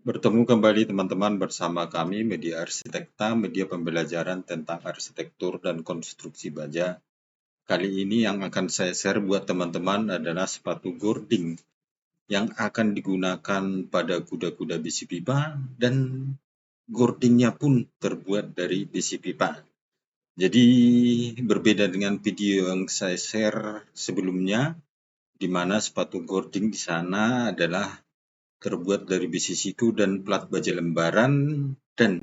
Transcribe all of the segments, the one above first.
Bertemu kembali teman-teman bersama kami Media Arsitekta, media pembelajaran tentang arsitektur dan konstruksi baja. Kali ini yang akan saya share buat teman-teman adalah sepatu gording yang akan digunakan pada kuda-kuda besi pipa dan gordingnya pun terbuat dari besi pipa. Jadi berbeda dengan video yang saya share sebelumnya, di mana sepatu gording di sana adalah terbuat dari besi siku dan plat baja lembaran, dan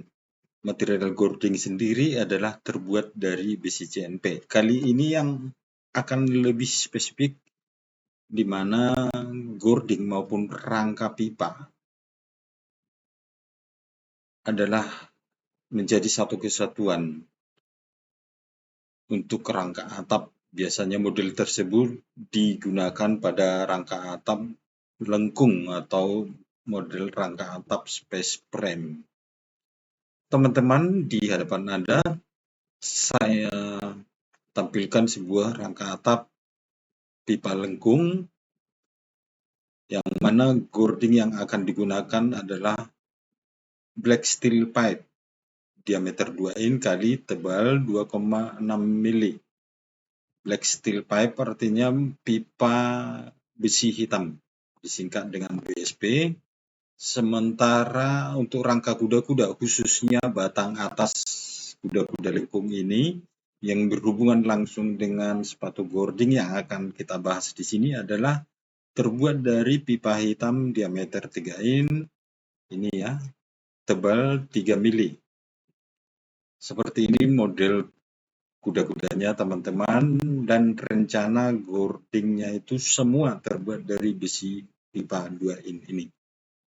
material gording sendiri adalah terbuat dari besi CNP. Kali ini yang akan lebih spesifik, di mana gording maupun rangka pipa adalah menjadi satu kesatuan. Untuk rangka atap, biasanya model tersebut digunakan pada rangka atap lengkung atau model rangka atap space frame. Teman-teman, di hadapan Anda, saya tampilkan sebuah rangka atap pipa lengkung, yang mana gording yang akan digunakan adalah black steel pipe, diameter 2 in kali tebal 2,6 mili. Black steel pipe artinya pipa besi hitam, disingkat dengan BSP. Sementara untuk rangka kuda-kuda, khususnya batang atas kuda-kuda lengkung ini, yang berhubungan langsung dengan sepatu gording yang akan kita bahas di sini adalah terbuat dari pipa hitam diameter 3 in, ini ya, tebal 3 mili. Seperti ini model kuda-kudanya teman-teman, dan rencana gordingnya itu semua terbuat dari besi pipa 2 in ini.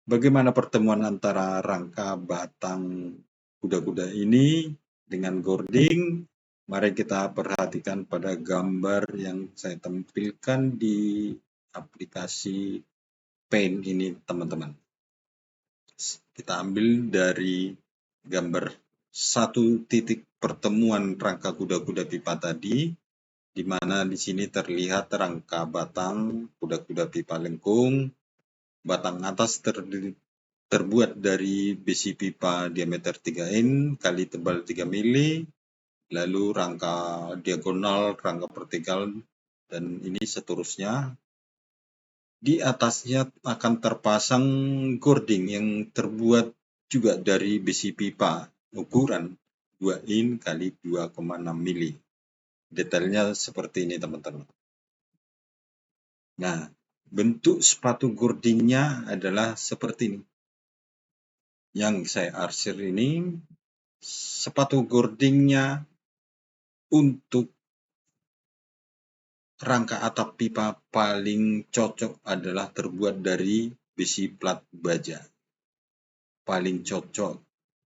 Bagaimana pertemuan antara rangka batang kuda-kuda ini dengan gording? Mari kita perhatikan pada gambar yang saya tampilkan di aplikasi Paint ini, teman-teman. Kita ambil dari gambar satu titik pertemuan rangka kuda-kuda pipa tadi, di mana di sini terlihat rangka batang kuda-kuda pipa lengkung. Batang atas terbuat dari besi pipa diameter 3 in kali tebal 3 mili, lalu rangka diagonal, rangka vertikal, dan ini seterusnya. Di atasnya akan terpasang gording yang terbuat juga dari besi pipa ukuran 2 in kali 2,6 mili. Detailnya seperti ini, teman-teman. Nah, bentuk sepatu gordingnya adalah seperti ini. Yang saya arsir ini, sepatu gordingnya untuk rangka atap pipa paling cocok adalah terbuat dari besi plat baja. Paling cocok.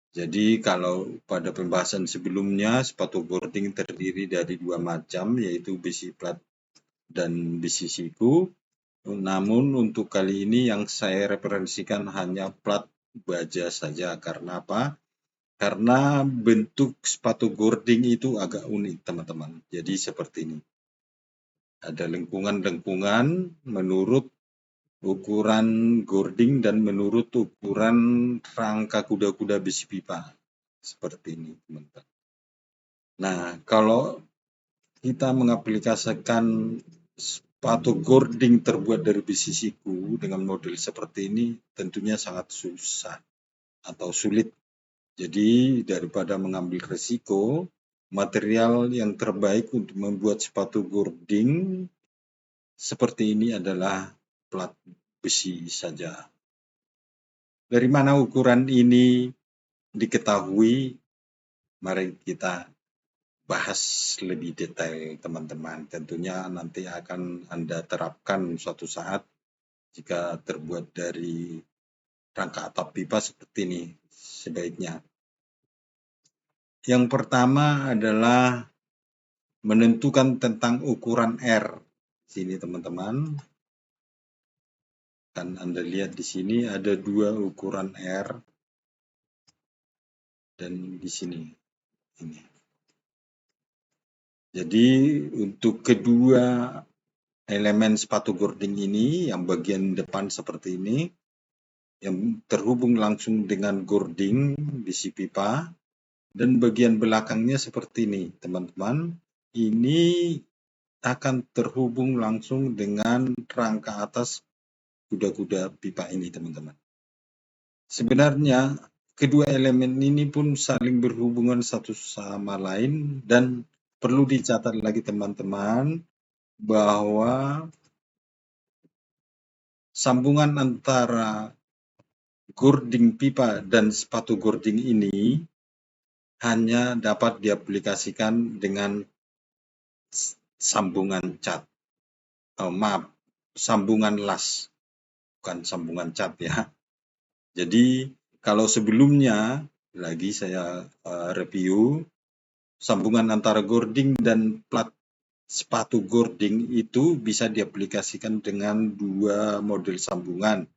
Jadi kalau pada pembahasan sebelumnya, sepatu gording terdiri dari dua macam, yaitu besi plat dan besi siku. Namun untuk kali ini yang saya referensikan hanya plat baja saja. Karena apa? Karena bentuk sepatu gording itu agak unik, teman-teman. Jadi seperti ini. Ada lengkungan-lengkungan menurut ukuran gording dan menurut ukuran rangka kuda-kuda besi pipa. Seperti ini, teman-teman. Nah, kalau kita mengaplikasikan sepatu gording terbuat dari besi siku dengan model seperti ini, tentunya sangat susah atau sulit. Jadi daripada mengambil risiko, material yang terbaik untuk membuat sepatu gording seperti ini adalah plat besi saja. Dari mana ukuran ini diketahui? Mari kita bahas lebih detail, teman-teman. Tentunya nanti akan Anda terapkan suatu saat jika terbuat dari rangka atap pipa seperti ini sebaiknya. Yang pertama adalah menentukan tentang ukuran R. Sini, teman-teman. Kan Anda lihat di sini ada dua ukuran R, dan di sini ini. Jadi untuk kedua elemen sepatu gording ini, yang bagian depan seperti ini, yang terhubung langsung dengan gording besi pipa, dan bagian belakangnya seperti ini, teman-teman. Ini akan terhubung langsung dengan rangka atas kuda-kuda pipa ini, teman-teman. Sebenarnya kedua elemen ini pun saling berhubungan satu sama lain, dan perlu dicatat lagi teman-teman bahwa sambungan antara gording pipa dan sepatu gording ini hanya dapat diaplikasikan dengan sambungan cat. Maaf, sambungan las, bukan sambungan cat ya. Jadi kalau sebelumnya lagi saya review, sambungan antara gording dan plat sepatu gording itu bisa diaplikasikan dengan dua model sambungan,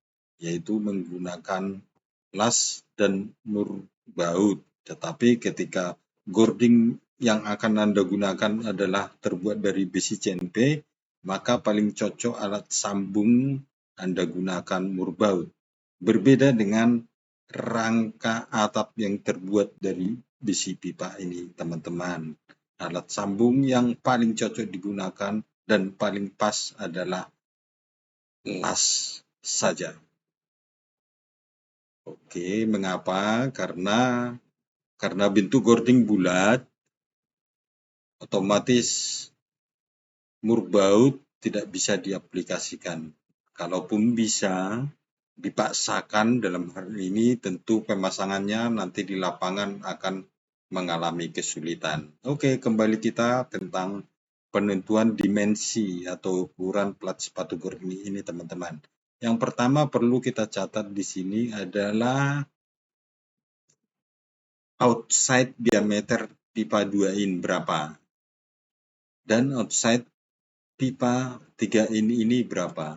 yaitu menggunakan las dan murbaut. Tetapi ketika gording yang akan Anda gunakan adalah terbuat dari besi CNP, maka paling cocok alat sambung Anda gunakan murbaut. Berbeda dengan rangka atap yang terbuat dari besi pipa ini, teman-teman. Alat sambung yang paling cocok digunakan dan paling pas adalah las saja. Oke, mengapa? Karena bentuk gording bulat, otomatis murbaut tidak bisa diaplikasikan. Kalaupun bisa dipaksakan, dalam hal ini tentu pemasangannya nanti di lapangan akan mengalami kesulitan. Oke, kembali kita tentang penentuan dimensi atau ukuran plat sepatu gording ini, teman-teman. Yang pertama perlu kita catat di sini adalah outside diameter pipa 2 in berapa, dan outside pipa 3 in ini berapa.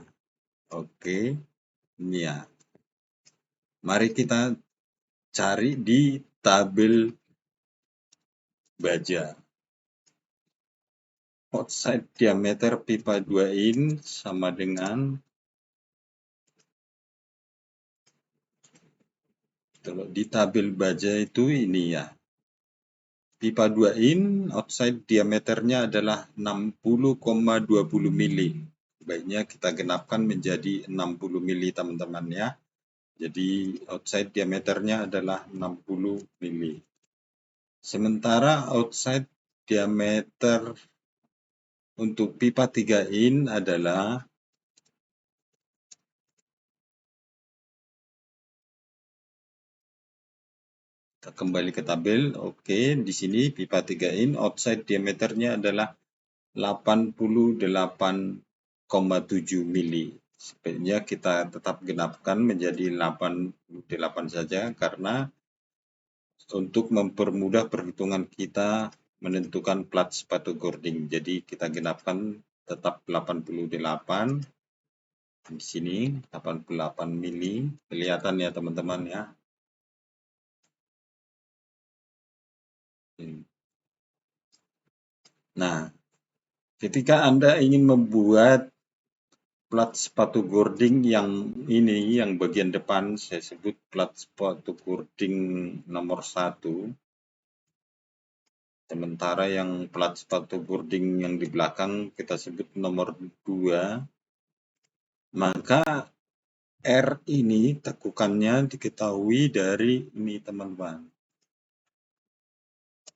Oke, ini ya. Mari kita cari di tabel baja. Outside diameter pipa 2 in sama dengan, kalau di tabel baja itu ini ya. Pipa 2 in outside diameternya adalah 60,20 mili. Baiknya kita genapkan menjadi 60 mili, teman-teman ya. Jadi outside diameternya adalah 60 mili. Sementara outside diameter untuk pipa 3 in adalah, kita kembali ke tabel. Oke, di sini pipa 3 in outside diameternya adalah 88,7 mili. Sebaiknya kita tetap genapkan menjadi 88 saja, karena untuk mempermudah perhitungan kita menentukan plat sepatu gording. Jadi kita genapkan tetap 88. Di sini 88 mili. Kelihatan ya teman-teman ya. Nah, ketika Anda ingin membuat plat sepatu gording yang ini, yang bagian depan saya sebut plat sepatu gording nomor 1, sementara yang plat sepatu gording yang di belakang kita sebut nomor 2, maka R ini tekukannya diketahui dari ini, teman-teman.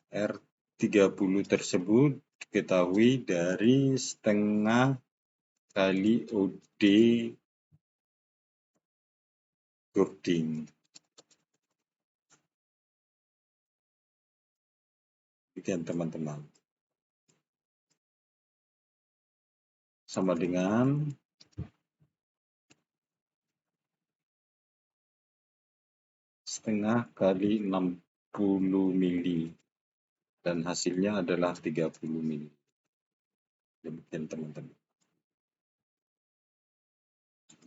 R30 tersebut diketahui dari setengah kali OD gording. Demikian teman-teman. Sama dengan setengah kali 60 mili. Dan hasilnya adalah 30 mili. Demikian teman-teman.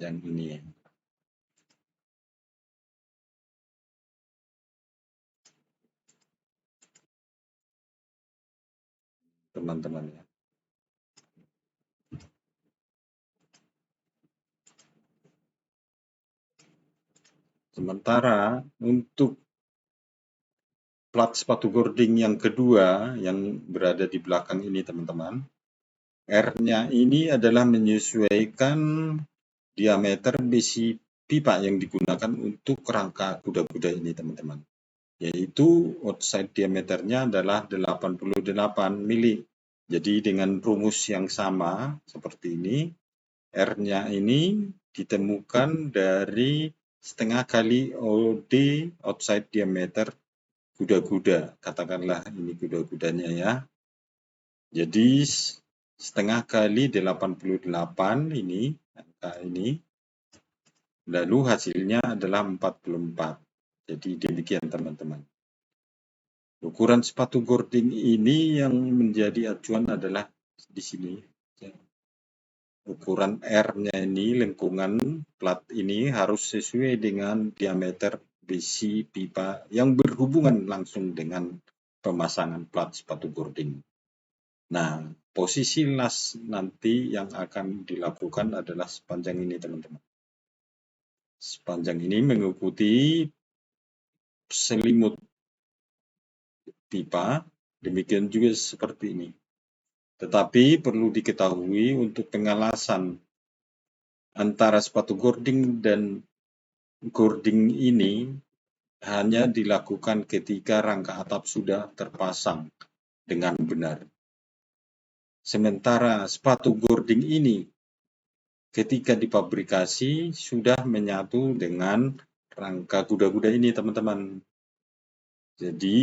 Yang ini ya. Teman-teman ya. Sementara untuk plat sepatu gording yang kedua yang berada di belakang ini teman-teman, R-nya ini adalah menyesuaikan diameter besi pipa yang digunakan untuk rangka kuda-kuda ini teman-teman. Yaitu outside diameternya adalah 88 mili. Jadi dengan rumus yang sama seperti ini, R-nya ini ditemukan dari setengah kali OD outside diameter kuda-kuda. Katakanlah ini kuda-kudanya ya. Jadi setengah kali 88 ini, angka ini. Lalu hasilnya adalah 44. Jadi demikian teman-teman. Ukuran sepatu gording ini yang menjadi acuan adalah di sini. Ukuran R-nya ini, lengkungan plat ini harus sesuai dengan diameter besi pipa yang berhubungan langsung dengan pemasangan plat sepatu gording. Nah, posisi las nanti yang akan dilakukan adalah sepanjang ini teman-teman. Sepanjang ini mengikuti selimut pipa, demikian juga seperti ini. Tetapi perlu diketahui untuk pengelasan antara sepatu gording dan gording ini hanya dilakukan ketika rangka atap sudah terpasang dengan benar. Sementara sepatu gording ini ketika dipabrikasi sudah menyatu dengan rangka kuda-kuda ini teman-teman. Jadi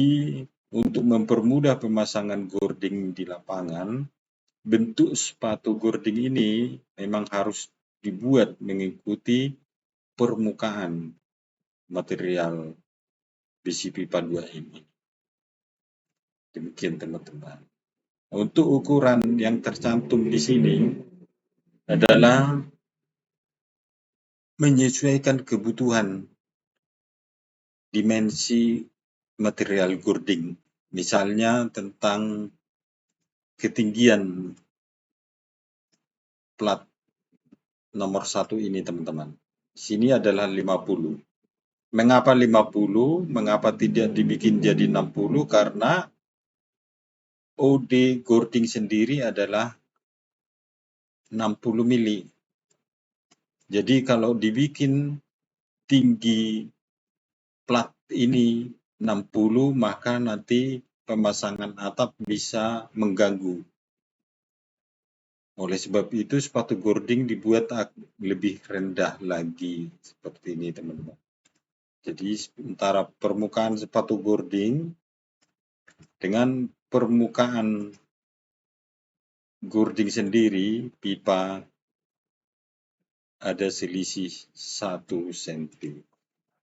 untuk mempermudah pemasangan gording di lapangan, bentuk sepatu gording ini memang harus dibuat mengikuti permukaan material besi pipa 2 ini. Demikian teman-teman. Untuk ukuran yang tercantum di sini adalah menyesuaikan kebutuhan dimensi material gording. Misalnya tentang ketinggian plat nomor 1 ini teman-teman. Sini adalah 50. Mengapa 50? Mengapa tidak dibikin jadi 60? Karena OD gording sendiri adalah 60 mili. Jadi kalau dibikin tinggi plat ini 60, maka nanti pemasangan atap bisa mengganggu. Oleh sebab itu sepatu gording dibuat lebih rendah lagi seperti ini teman-teman. Jadi antara permukaan sepatu gording dengan permukaan gording sendiri pipa ada selisih 1 cm.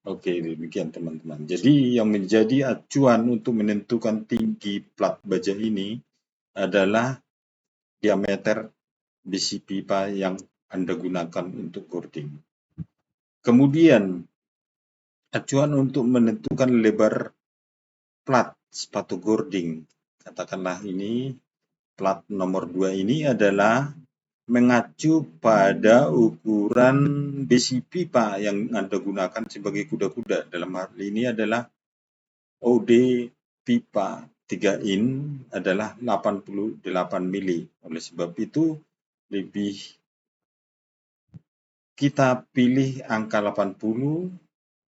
Oke, demikian teman-teman. Jadi yang menjadi acuan untuk menentukan tinggi plat baja ini adalah diameter besi pipa yang Anda gunakan untuk gording. Kemudian acuan untuk menentukan lebar plat sepatu gording. Katakanlah ini plat nomor 2 ini adalah mengacu pada ukuran besi pipa yang Anda gunakan sebagai kuda-kuda. Dalam hal ini adalah OD pipa 3 in adalah 88 mili. Oleh sebab itu lebih kita pilih angka 80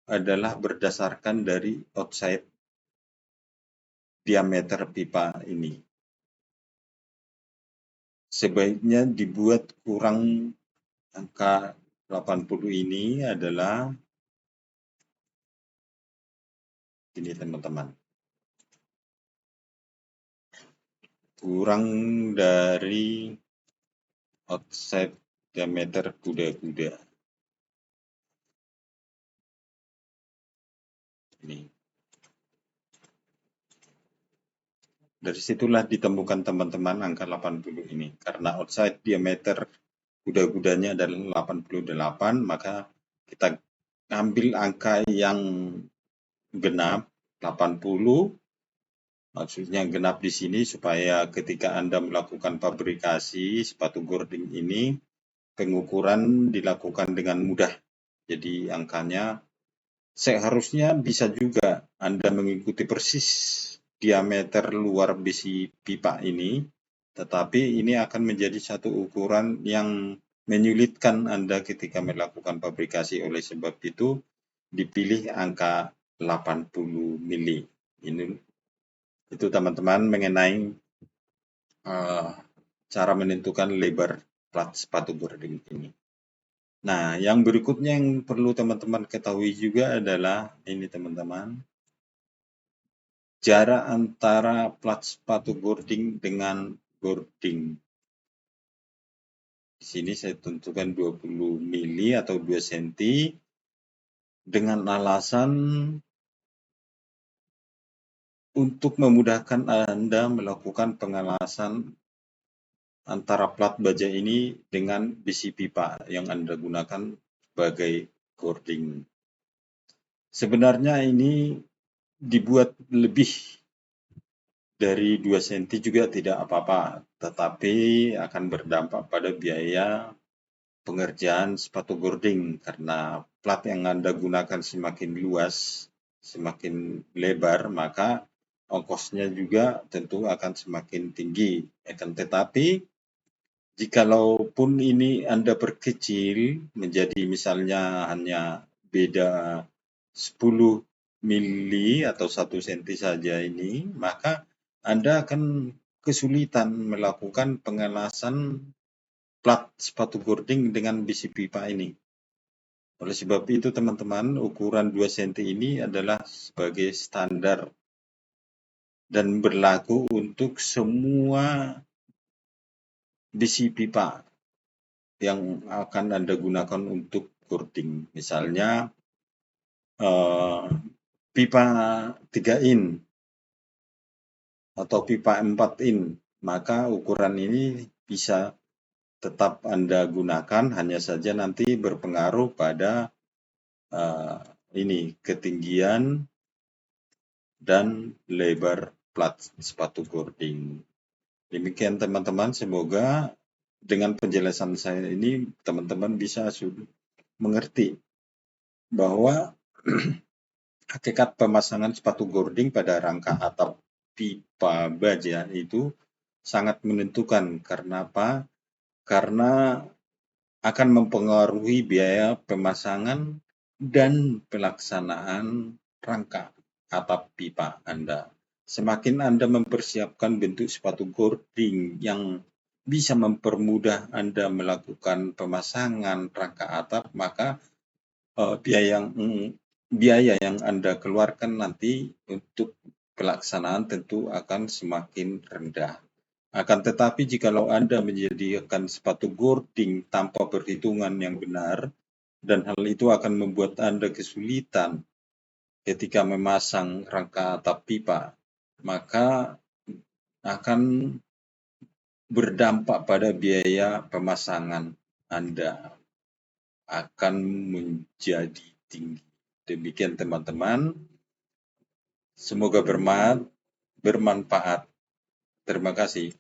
adalah berdasarkan dari outside diameter pipa ini. Sebaiknya dibuat kurang angka 80 ini adalah ini teman-teman. Kurang dari outside diameter kuda-kuda. Ini. Dari situlah ditemukan teman-teman angka 80 ini. Karena outside diameter kuda-kudanya adalah 88, maka kita ambil angka yang genap 80. Maksudnya genap di sini supaya ketika Anda melakukan fabrikasi sepatu gording ini, pengukuran dilakukan dengan mudah. Jadi angkanya seharusnya bisa juga Anda mengikuti persis diameter luar besi pipa ini, tetapi ini akan menjadi satu ukuran yang menyulitkan Anda ketika melakukan fabrikasi. Oleh sebab itu dipilih angka 80 mili. Itu teman-teman mengenai cara menentukan lebar plat sepatu boarding ini. Nah, yang berikutnya yang perlu teman-teman ketahui juga adalah ini teman-teman, jarak antara plat sepatu boarding dengan boarding. Di sini saya tentukan 20 mili atau 2 cm dengan alasan untuk memudahkan Anda melakukan pengelasan antara plat baja ini dengan besi pipa yang Anda gunakan sebagai boarding. Sebenarnya ini dibuat lebih dari 2 cm juga tidak apa-apa, tetapi akan berdampak pada biaya pengerjaan sepatu boarding karena plat yang Anda gunakan semakin luas, semakin lebar, maka ongkosnya juga tentu akan semakin tinggi. Akan tetapi, jikalaupun ini Anda perkecil menjadi misalnya hanya beda 10 mili atau 1 cm saja ini, maka Anda akan kesulitan melakukan pengelasan plat sepatu boarding dengan besi pipa ini. Oleh sebab itu teman-teman, ukuran 2 cm ini adalah sebagai standar dan berlaku untuk semua besi pipa yang akan Anda gunakan untuk boarding. Misalnya pipa 3 in atau pipa 4 in, maka ukuran ini bisa tetap Anda gunakan, hanya saja nanti berpengaruh pada ketinggian dan lebar plat sepatu boarding. Demikian teman-teman, semoga dengan penjelasan saya ini teman-teman bisa mengerti bahwa hakikat pemasangan sepatu boarding pada rangka atap pipa baja itu sangat menentukan. Karena apa? Karena akan mempengaruhi biaya pemasangan dan pelaksanaan rangka atap pipa Anda. Semakin Anda mempersiapkan bentuk sepatu boarding yang bisa mempermudah Anda melakukan pemasangan rangka atap, maka biaya yang Anda keluarkan nanti untuk pelaksanaan tentu akan semakin rendah. Akan tetapi jikalau Anda menyediakan sepatu boarding tanpa perhitungan yang benar, dan hal itu akan membuat Anda kesulitan ketika memasang rangka atap pipa, maka akan berdampak pada biaya pemasangan Anda akan menjadi tinggi. Demikian teman-teman, semoga bermanfaat. Terima kasih.